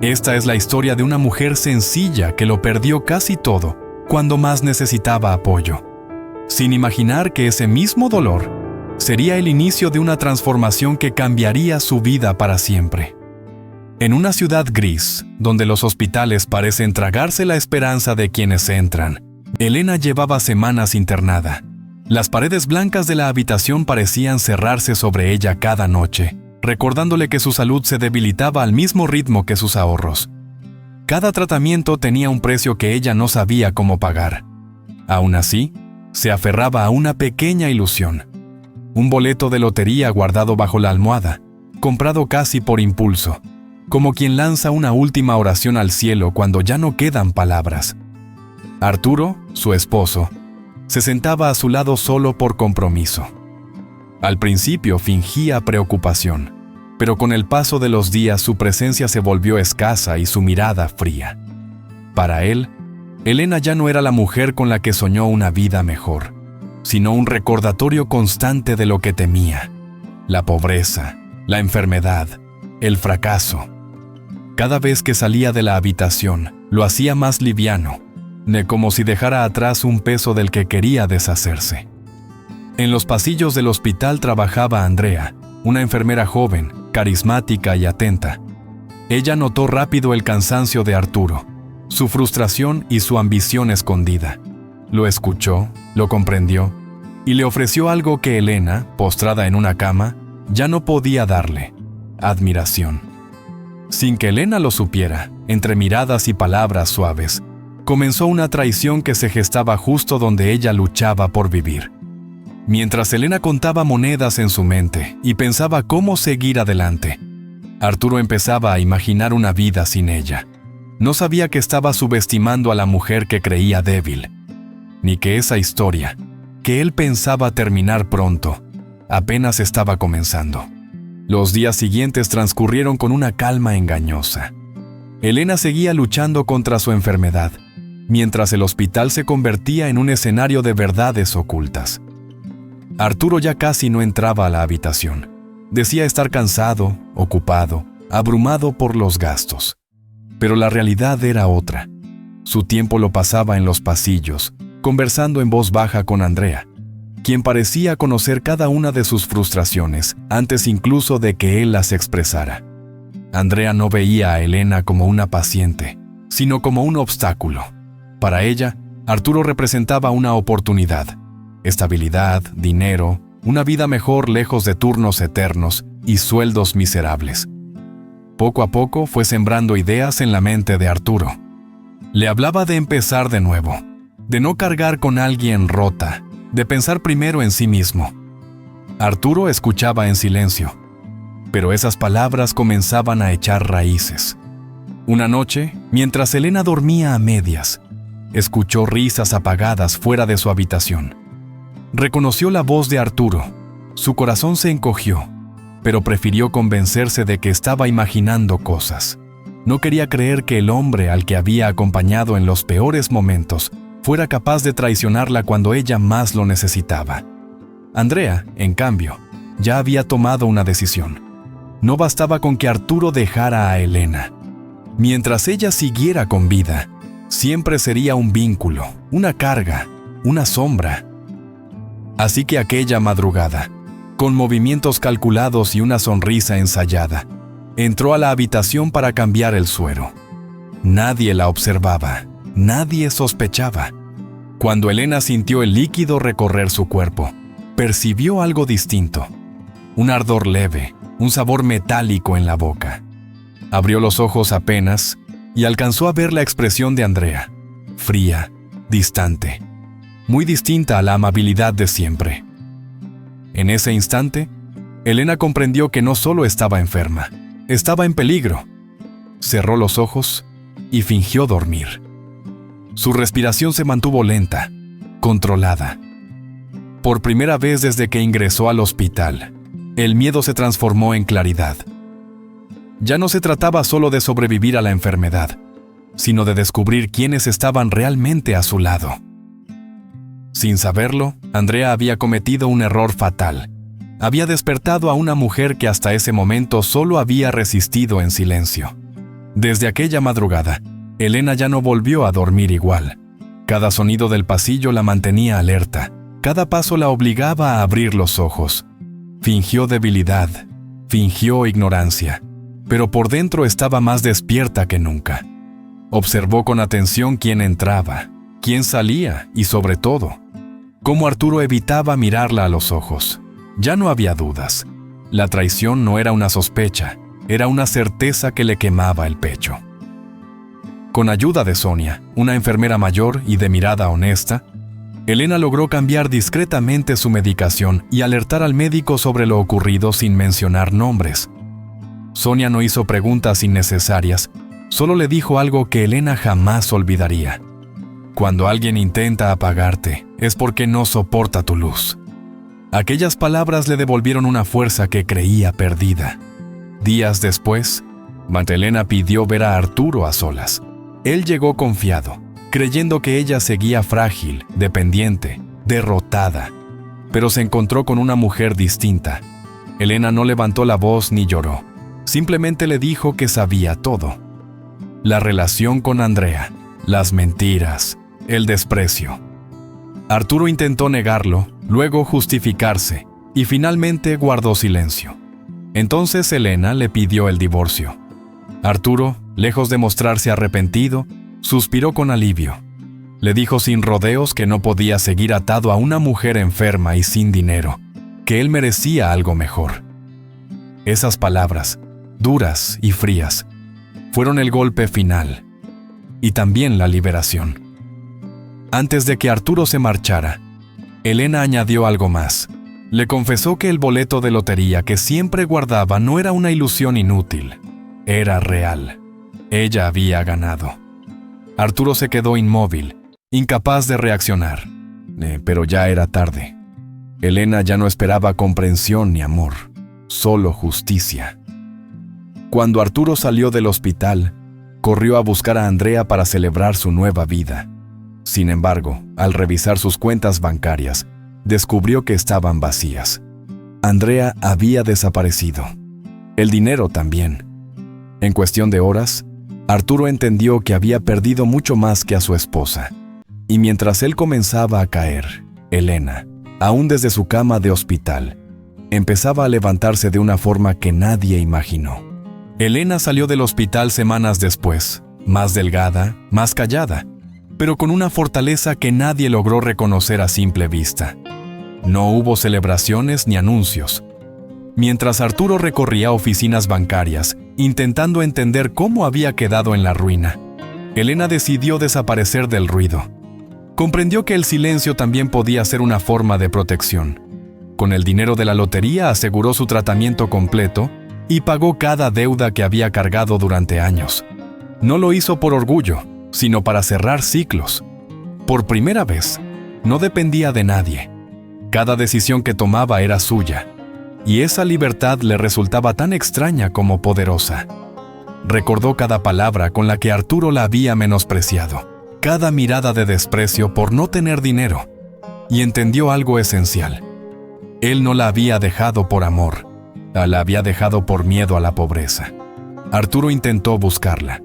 Esta es la historia de una mujer sencilla que lo perdió casi todo cuando más necesitaba apoyo, sin imaginar que ese mismo dolor sería el inicio de una transformación que cambiaría su vida para siempre. En una ciudad gris, donde los hospitales parecen tragarse la esperanza de quienes entran, Elena llevaba semanas internada. Las paredes blancas de la habitación parecían cerrarse sobre ella cada noche, recordándole que su salud se debilitaba al mismo ritmo que sus ahorros. Cada tratamiento tenía un precio que ella no sabía cómo pagar. Aún así, se aferraba a una pequeña ilusión. Un boleto de lotería guardado bajo la almohada, comprado casi por impulso, como quien lanza una última oración al cielo cuando ya no quedan palabras. Arturo, su esposo, se sentaba a su lado solo por compromiso. Al principio fingía preocupación, pero con el paso de los días su presencia se volvió escasa y su mirada fría. Para él, Elena ya no era la mujer con la que soñó una vida mejor, sino un recordatorio constante de lo que temía: la pobreza, la enfermedad, el fracaso. Cada vez que salía de la habitación, lo hacía más liviano, como si dejara atrás un peso del que quería deshacerse. En los pasillos del hospital trabajaba Andrea, una enfermera joven, carismática y atenta. Ella notó rápido el cansancio de Arturo, su frustración y su ambición escondida. Lo escuchó, lo comprendió y le ofreció algo que Elena, postrada en una cama, ya no podía darle: admiración. Sin que Elena lo supiera, entre miradas y palabras suaves, comenzó una traición que se gestaba justo donde ella luchaba por vivir. Mientras Elena contaba monedas en su mente y pensaba cómo seguir adelante, Arturo empezaba a imaginar una vida sin ella. No sabía que estaba subestimando a la mujer que creía débil, ni que esa historia, que él pensaba terminar pronto, apenas estaba comenzando. Los días siguientes transcurrieron con una calma engañosa. Elena seguía luchando contra su enfermedad, mientras el hospital se convertía en un escenario de verdades ocultas. Arturo ya casi no entraba a la habitación. Decía estar cansado, ocupado, abrumado por los gastos. Pero la realidad era otra. Su tiempo lo pasaba en los pasillos, conversando en voz baja con Andrea, quien parecía conocer cada una de sus frustraciones antes incluso de que él las expresara. Andrea no veía a Elena como una paciente, sino como un obstáculo. Para ella, Arturo representaba una oportunidad: estabilidad, dinero, una vida mejor lejos de turnos eternos y sueldos miserables. Poco a poco fue sembrando ideas en la mente de Arturo. Le hablaba de empezar de nuevo, de no cargar con alguien rota, de pensar primero en sí mismo. Arturo escuchaba en silencio, pero esas palabras comenzaban a echar raíces. Una noche, mientras Elena dormía a medias, escuchó risas apagadas fuera de su habitación. Reconoció la voz de Arturo. Su corazón se encogió, pero prefirió convencerse de que estaba imaginando cosas. No quería creer que el hombre al que había acompañado en los peores momentos fuera capaz de traicionarla cuando ella más lo necesitaba. Andrea, en cambio, ya había tomado una decisión. No bastaba con que Arturo dejara a Elena. Mientras ella siguiera con vida, siempre sería un vínculo, una carga, una sombra. Así que aquella madrugada, con movimientos calculados y una sonrisa ensayada, entró a la habitación para cambiar el suero. Nadie la observaba, nadie sospechaba. Cuando Elena sintió el líquido recorrer su cuerpo, percibió algo distinto: un ardor leve, un sabor metálico en la boca. Abrió los ojos apenas y alcanzó a ver la expresión de Andrea, fría, distante, muy distinta a la amabilidad de siempre. En ese instante, Elena comprendió que no solo estaba enferma, estaba en peligro. Cerró los ojos y fingió dormir. Su respiración se mantuvo lenta, controlada. Por primera vez desde que ingresó al hospital, el miedo se transformó en claridad. Ya no se trataba solo de sobrevivir a la enfermedad, sino de descubrir quiénes estaban realmente a su lado. Sin saberlo, Andrea había cometido un error fatal. Había despertado a una mujer que hasta ese momento solo había resistido en silencio. Desde aquella madrugada, Elena ya no volvió a dormir igual. Cada sonido del pasillo la mantenía alerta. Cada paso la obligaba a abrir los ojos. Fingió debilidad, fingió ignorancia, pero por dentro estaba más despierta que nunca. Observó con atención quién entraba, quién salía y, sobre todo, cómo Arturo evitaba mirarla a los ojos. Ya no había dudas. La traición no era una sospecha, era una certeza que le quemaba el pecho. Con ayuda de Sonia, una enfermera mayor y de mirada honesta, Elena logró cambiar discretamente su medicación y alertar al médico sobre lo ocurrido sin mencionar nombres. Sonia no hizo preguntas innecesarias, solo le dijo algo que Elena jamás olvidaría. Cuando alguien intenta apagarte, es porque no soporta tu luz. Aquellas palabras le devolvieron una fuerza que creía perdida. Días después, Magdalena pidió ver a Arturo a solas. Él llegó confiado, creyendo que ella seguía frágil, dependiente, derrotada. Pero se encontró con una mujer distinta. Elena no levantó la voz ni lloró. Simplemente le dijo que sabía todo. La relación con Andrea, las mentiras, el desprecio. Arturo intentó negarlo, luego justificarse, y finalmente guardó silencio. Entonces Elena le pidió el divorcio. Arturo, lejos de mostrarse arrepentido, suspiró con alivio. Le dijo sin rodeos que no podía seguir atado a una mujer enferma y sin dinero, que él merecía algo mejor. Esas palabras, duras y frías, fueron el golpe final, y también la liberación. Antes de que Arturo se marchara, Elena añadió algo más. Le confesó que el boleto de lotería que siempre guardaba no era una ilusión inútil, era real. Ella había ganado. Arturo se quedó inmóvil, incapaz de reaccionar, pero ya era tarde. Elena ya no esperaba comprensión ni amor, solo justicia. Cuando Arturo salió del hospital, corrió a buscar a Andrea para celebrar su nueva vida. Sin embargo, al revisar sus cuentas bancarias, descubrió que estaban vacías. Andrea había desaparecido. El dinero también. En cuestión de horas, Arturo entendió que había perdido mucho más que a su esposa. Y mientras él comenzaba a caer, Elena, aún desde su cama de hospital, empezaba a levantarse de una forma que nadie imaginó. Elena salió del hospital semanas después, más delgada, más callada, pero con una fortaleza que nadie logró reconocer a simple vista. No hubo celebraciones ni anuncios. Mientras Arturo recorría oficinas bancarias, intentando entender cómo había quedado en la ruina, Elena decidió desaparecer del ruido. Comprendió que el silencio también podía ser una forma de protección. Con el dinero de la lotería aseguró su tratamiento completo y pagó cada deuda que había cargado durante años. No lo hizo por orgullo, sino para cerrar ciclos. Por primera vez, no dependía de nadie. Cada decisión que tomaba era suya, y esa libertad le resultaba tan extraña como poderosa. Recordó cada palabra con la que Arturo la había menospreciado, cada mirada de desprecio por no tener dinero, y entendió algo esencial. Él no la había dejado por amor, la había dejado por miedo a la pobreza. Arturo intentó buscarla,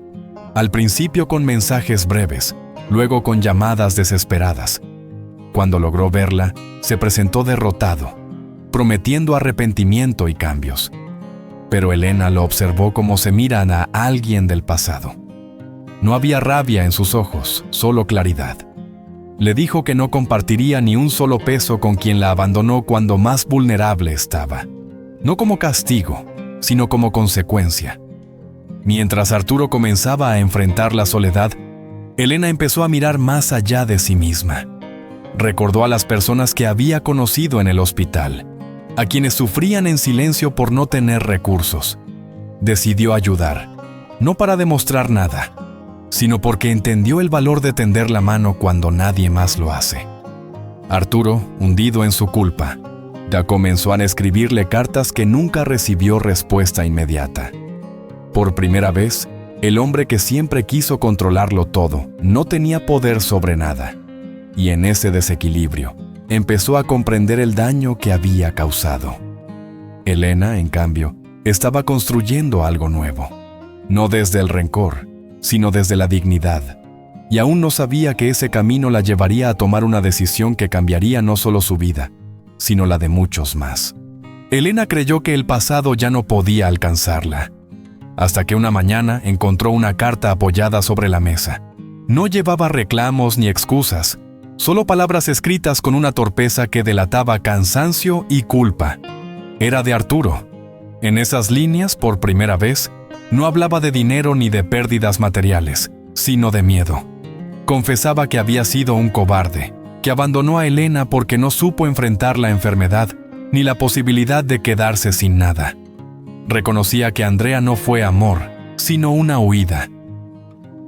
al principio con mensajes breves, luego con llamadas desesperadas. Cuando logró verla, se presentó derrotado, prometiendo arrepentimiento y cambios. Pero Elena lo observó como se miran a alguien del pasado. No había rabia en sus ojos, solo claridad. Le dijo que no compartiría ni un solo peso con quien la abandonó cuando más vulnerable estaba. No como castigo, sino como consecuencia. Mientras Arturo comenzaba a enfrentar la soledad, Elena empezó a mirar más allá de sí misma. Recordó a las personas que había conocido en el hospital, a quienes sufrían en silencio por no tener recursos. Decidió ayudar, no para demostrar nada, sino porque entendió el valor de tender la mano cuando nadie más lo hace. Arturo, hundido en su culpa, ya comenzó a escribirle cartas que nunca recibió respuesta inmediata. Por primera vez, el hombre que siempre quiso controlarlo todo no tenía poder sobre nada. Y en ese desequilibrio, empezó a comprender el daño que había causado. Elena, en cambio, estaba construyendo algo nuevo. no desde el rencor, sino desde la dignidad. Y aún no sabía que ese camino la llevaría a tomar una decisión que cambiaría no solo su vida, sino la de muchos más. Elena creyó que el pasado ya no podía alcanzarla, hasta que una mañana encontró una carta apoyada sobre la mesa. No llevaba reclamos ni excusas, solo palabras escritas con una torpeza que delataba cansancio y culpa. Era de Arturo. En esas líneas, por primera vez, no hablaba de dinero ni de pérdidas materiales, sino de miedo. Confesaba que había sido un cobarde, que abandonó a Elena porque no supo enfrentar la enfermedad ni la posibilidad de quedarse sin nada. Reconocía que Andrea no fue amor, sino una huida.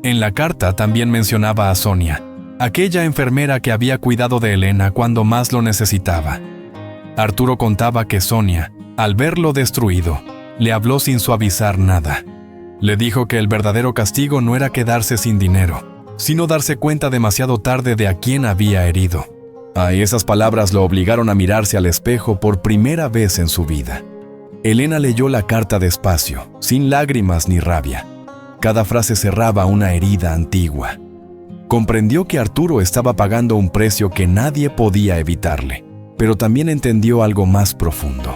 En la carta también mencionaba a Sonia, aquella enfermera que había cuidado de Elena cuando más lo necesitaba. Arturo contaba que Sonia, al verlo destruido, le habló sin suavizar nada. Le dijo que el verdadero castigo no era quedarse sin dinero, sino darse cuenta demasiado tarde de a quién había herido. Esas palabras lo obligaron a mirarse al espejo por primera vez en su vida. Elena leyó la carta despacio, sin lágrimas ni rabia. Cada frase cerraba una herida antigua. Comprendió que Arturo estaba pagando un precio que nadie podía evitarle, pero también entendió algo más profundo.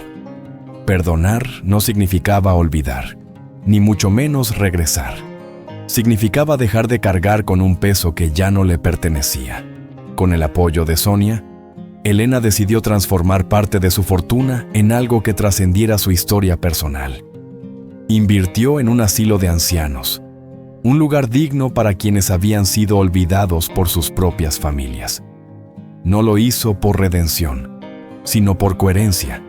Perdonar no significaba olvidar, ni mucho menos regresar. Significaba dejar de cargar con un peso que ya no le pertenecía. Con el apoyo de Sonia, Elena decidió transformar parte de su fortuna en algo que trascendiera su historia personal. Invirtió en un asilo de ancianos, un lugar digno para quienes habían sido olvidados por sus propias familias. No lo hizo por redención, sino por coherencia.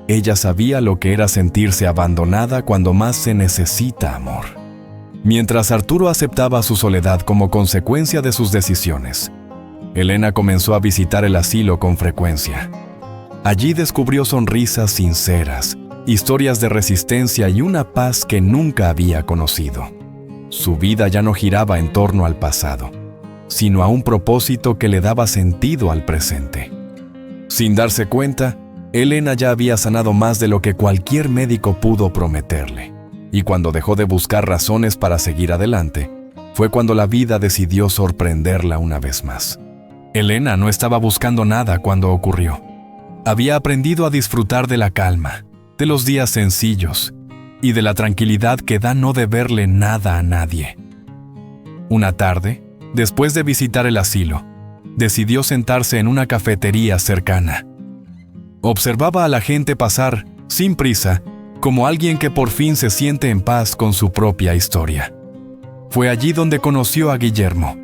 Ella sabía lo que era sentirse abandonada cuando más se necesita amor. Mientras Arturo aceptaba su soledad como consecuencia de sus decisiones, Elena comenzó a visitar el asilo con frecuencia. Allí descubrió sonrisas sinceras, historias de resistencia y una paz que nunca había conocido. Su vida ya no giraba en torno al pasado, sino a un propósito que le daba sentido al presente. Sin darse cuenta, Elena ya había sanado más de lo que cualquier médico pudo prometerle. Y cuando dejó de buscar razones para seguir adelante, fue cuando la vida decidió sorprenderla una vez más. Elena no estaba buscando nada cuando ocurrió. Había aprendido a disfrutar de la calma, de los días sencillos y de la tranquilidad que da no deberle nada a nadie. Una tarde, después de visitar el asilo, decidió sentarse en una cafetería cercana. Observaba a la gente pasar, sin prisa, como alguien que por fin se siente en paz con su propia historia. Fue allí donde conoció a Guillermo.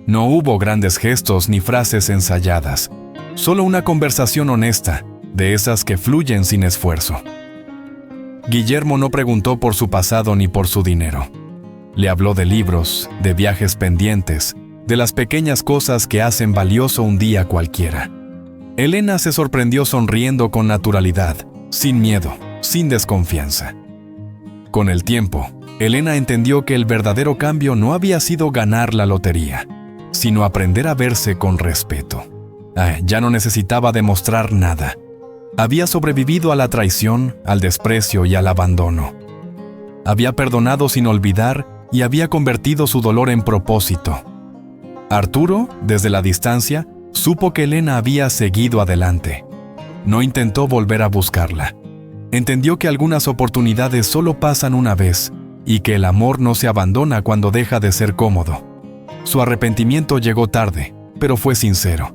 No hubo grandes gestos ni frases ensayadas, solo una conversación honesta, de esas que fluyen sin esfuerzo. Guillermo no preguntó por su pasado ni por su dinero. Le habló de libros, de viajes pendientes, de las pequeñas cosas que hacen valioso un día cualquiera. Elena se sorprendió sonriendo con naturalidad, sin miedo, sin desconfianza. Con el tiempo, Elena entendió que el verdadero cambio no había sido ganar la lotería, sino aprender a verse con respeto. Ya no necesitaba demostrar nada. Había sobrevivido a la traición, al desprecio y al abandono. Había perdonado sin olvidar y había convertido su dolor en propósito. Arturo, desde la distancia, supo que Elena había seguido adelante. No intentó volver a buscarla. Entendió que algunas oportunidades solo pasan una vez y que el amor no se abandona cuando deja de ser cómodo. Su arrepentimiento llegó tarde, pero fue sincero.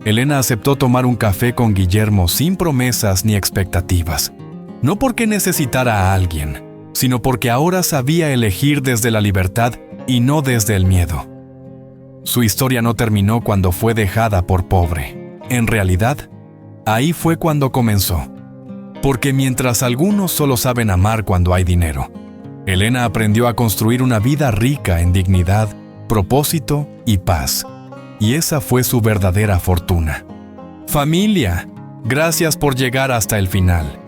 Elena aceptó tomar un café con Guillermo sin promesas ni expectativas. No porque necesitara a alguien, sino porque ahora sabía elegir desde la libertad y no desde el miedo. Su historia no terminó cuando fue dejada por pobre. En realidad, ahí fue cuando comenzó. Porque mientras algunos solo saben amar cuando hay dinero, Elena aprendió a construir una vida rica en dignidad, propósito y paz. Y esa fue su verdadera fortuna. Familia, gracias por llegar hasta el final.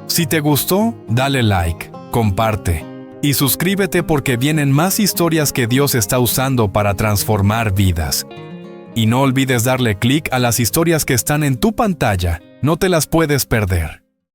Si te gustó, dale like, comparte y suscríbete porque vienen más historias que Dios está usando para transformar vidas. Y no olvides darle clic a las historias que están en tu pantalla, no te las puedes perder.